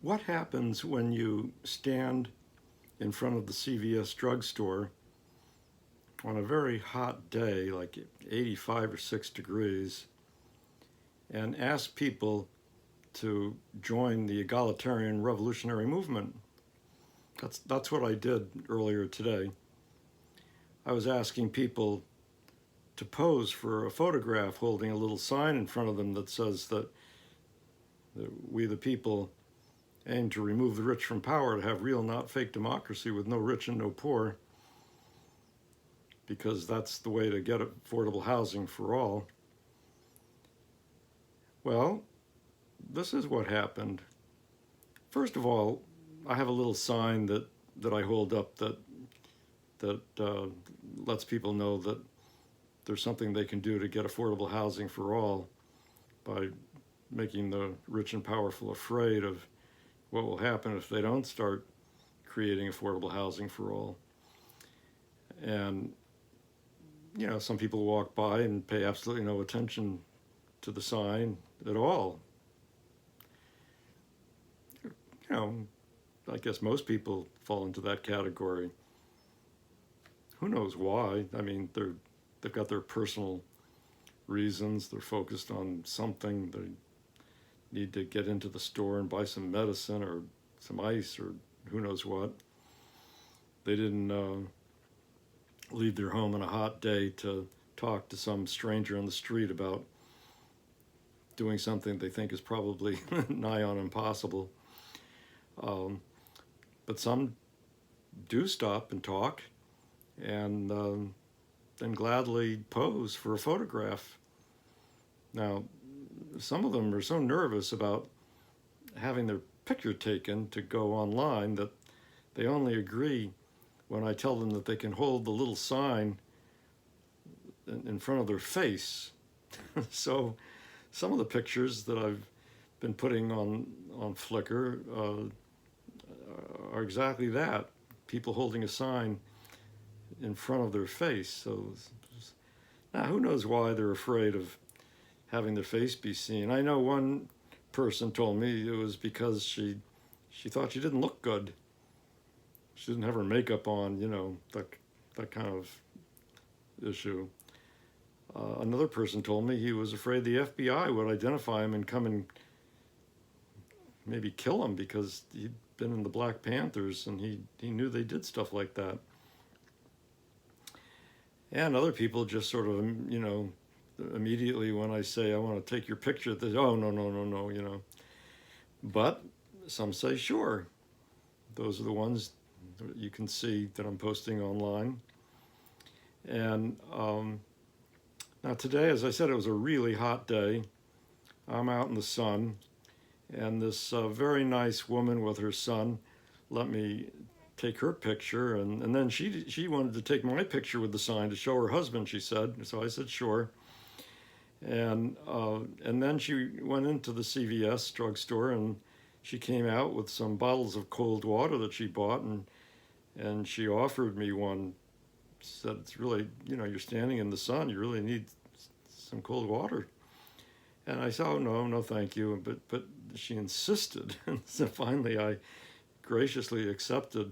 What happens when you stand in front of the CVS drugstore on a very hot day, like 85 or 6 degrees, and ask people to join the Egalitarian revolutionary movement? That's what I did earlier today. I was asking people to pose for a photograph holding a little sign in front of them that says that we the people aim to remove the rich from power, to have real, not fake democracy with no rich and no poor, because that's the way to get affordable housing for all. Well, this is what happened. First of all, I have a little sign that I hold up that lets people know that there's something they can do to get affordable housing for all by making the rich and powerful afraid of what will happen if they don't start creating affordable housing for all. And, some people walk by and pay absolutely no attention to the sign at all. I guess most people fall into that category. Who knows why? I mean, they've got their personal reasons. They're focused on something. They need to get into the store and buy some medicine or some ice or who knows what. They didn't leave their home on a hot day to talk to some stranger on the street about doing something they think is probably nigh on impossible. But some do stop and talk and then gladly pose for a photograph. Now, some of them are so nervous about having their picture taken to go online that they only agree when I tell them that they can hold the little sign in front of their face. So some of the pictures that I've been putting on Flickr are exactly that. People holding a sign in front of their face. So now who knows why they're afraid of having their face be seen. I know one person told me it was because she thought she didn't look good. She didn't have her makeup on, that kind of issue. Another person told me he was afraid the FBI would identify him and come and maybe kill him because he'd been in the Black Panthers and he knew they did stuff like that. And other people just sort of, immediately when I say I want to take your picture, they say, oh, no. But some say, sure. Those are the ones that you can see that I'm posting online. And now today, as I said, it was a really hot day. I'm out in the sun, and this very nice woman with her son let me take her picture, and then she wanted to take my picture with the sign to show her husband, she said. So I said, sure. And then she went into the CVS drugstore, and she came out with some bottles of cold water that she bought, and she offered me one. Said, it's really, you're standing in the sun, you really need some cold water. And I said, oh, no, thank you. But she insisted. And so finally I graciously accepted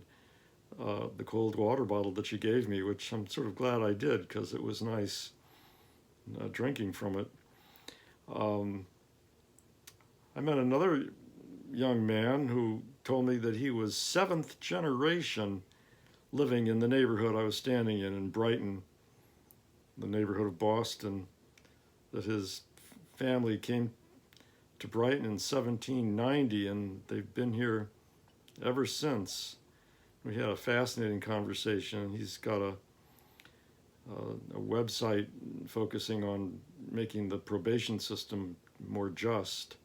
the cold water bottle that she gave me, which I'm sort of glad I did because it was nice drinking from it. I met another young man who told me that he was 7th generation living in the neighborhood I was standing in Brighton, the neighborhood of Boston, that his family came to Brighton in 1790, and they've been here ever since. We had a fascinating conversation. He's got a website focusing on making the probation system more just.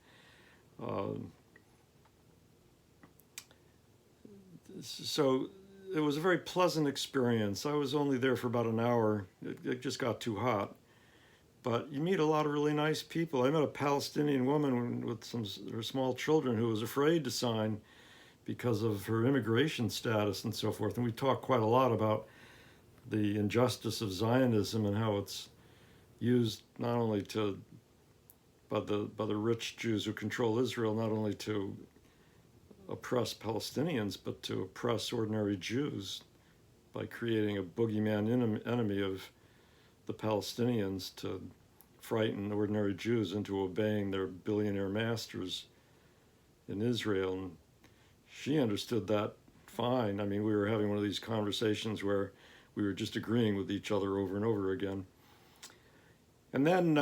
So it was a very pleasant experience. I was only there for about an hour. It just got too hot. But you meet a lot of really nice people. I met a Palestinian woman with her small children who was afraid to sign because of her immigration status and so forth. And we talked quite a lot about the injustice of Zionism and how it's used not only by the rich Jews who control Israel, not only to oppress Palestinians, but to oppress ordinary Jews by creating a boogeyman enemy of the Palestinians to frighten ordinary Jews into obeying their billionaire masters in Israel. And she understood that fine. I mean, we were having one of these conversations where we were just agreeing with each other over and over again. And then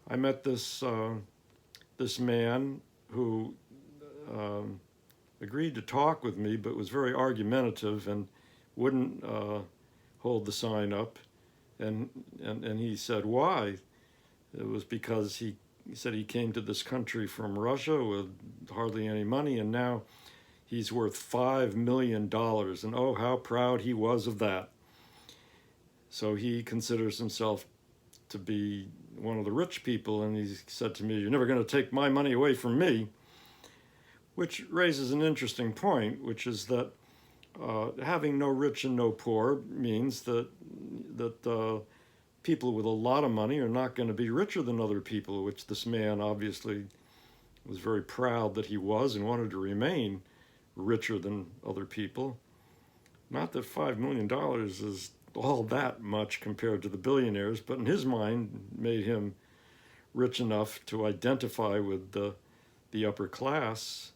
I met this man who agreed to talk with me, but was very argumentative and wouldn't hold the sign up. And he said, why? It was because he said he came to this country from Russia with hardly any money, and now he's worth $5 million. And oh, how proud he was of that. So he considers himself to be one of the rich people, and he said to me, you're never going to take my money away from me, which raises an interesting point, which is that having no rich and no poor means that people with a lot of money are not going to be richer than other people, which this man obviously was very proud that he was and wanted to remain richer than other people. Not that $5 million is all that much compared to the billionaires, but in his mind made him rich enough to identify with the upper class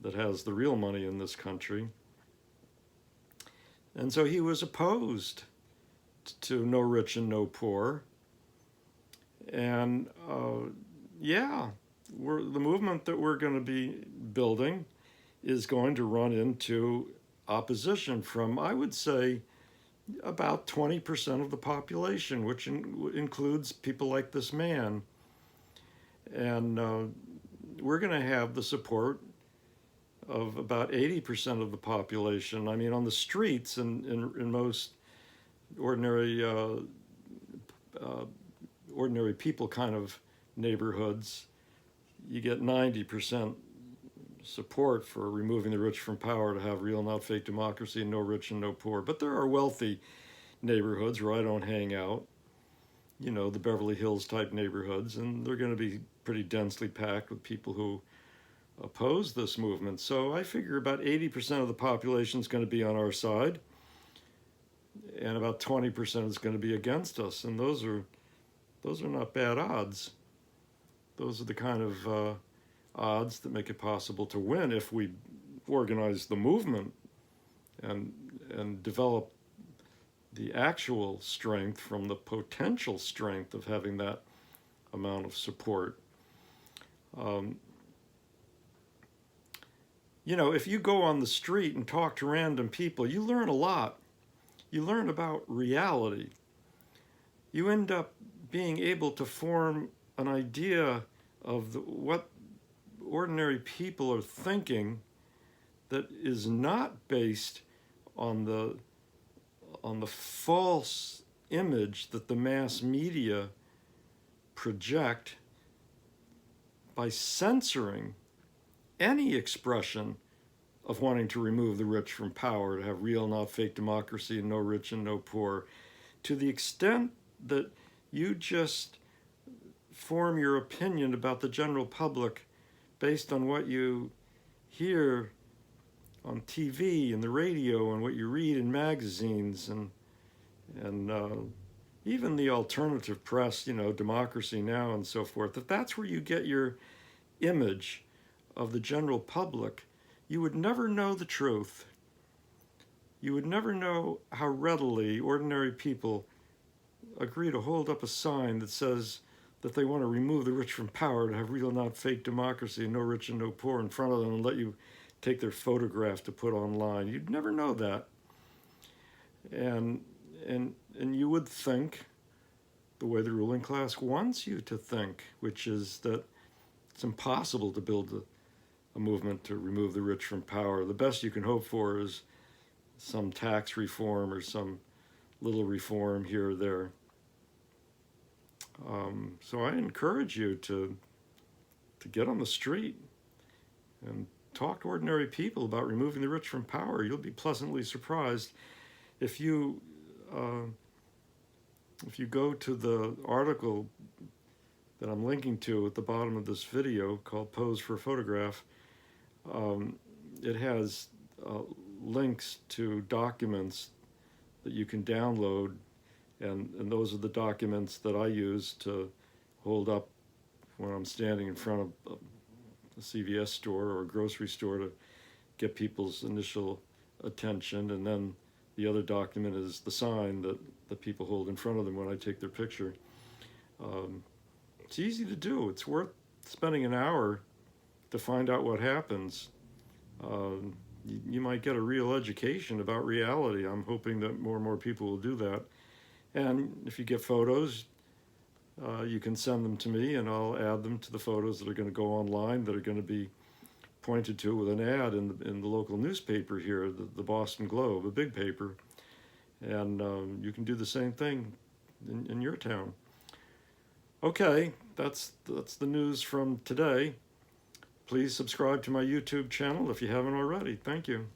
that has the real money in this country. And so he was opposed to no rich and no poor. And the movement that we're going to be building is going to run into opposition from, I would say, about 20% of the population, which includes people like this man. And we're going to have the support of about 80% of the population. I mean, on the streets in most ordinary people kind of neighborhoods, you get 90% support for removing the rich from power to have real, not fake democracy and no rich and no poor. But there are wealthy neighborhoods where I don't hang out, you know, the Beverly Hills type neighborhoods, and they're going to be pretty densely packed with people who oppose this movement. So I figure about 80% of the population is going to be on our side, and about 20% is going to be against us. And those are not bad odds. Those are the kind of odds that make it possible to win if we organize the movement and develop the actual strength from the potential strength of having that amount of support. You know, if you go on the street and talk to random people, you learn a lot. You learn about reality. You end up being able to form an idea of what ordinary people are thinking that is not based on the false image that the mass media project by censoring any expression of wanting to remove the rich from power, to have real, not fake democracy and no rich and no poor. To the extent that you just form your opinion about the general public based on what you hear on TV and the radio and what you read in magazines and even the alternative press, you know, Democracy Now! And so forth, that's where you get your image of the general public, you would never know the truth. You would never know how readily ordinary people agree to hold up a sign that says that they want to remove the rich from power, to have real, not fake democracy and no rich and no poor in front of them, and let you take their photograph to put online. You'd never know that. And you would think the way the ruling class wants you to think, which is that it's impossible to build a movement to remove the rich from power. The best you can hope for is some tax reform or some little reform here or there. So I encourage you to get on the street and talk to ordinary people about removing the rich from power. You'll be pleasantly surprised. If you go to the article that I'm linking to at the bottom of this video called Pose for a Photograph, it has links to documents that you can download, and those are the documents that I use to hold up when I'm standing in front of a CVS store or a grocery store to get people's initial attention. And then the other document is the sign that people hold in front of them when I take their picture. It's easy to do. It's worth spending an hour to find out what happens. You might get a real education about reality. I'm hoping that more and more people will do that. And if you get photos, you can send them to me, and I'll add them to the photos that are going to go online, that are going to be pointed to with an ad in the local newspaper here, the Boston Globe, a big paper. And you can do the same thing in your town. Okay, that's the news from today. Please subscribe to my YouTube channel if you haven't already. Thank you.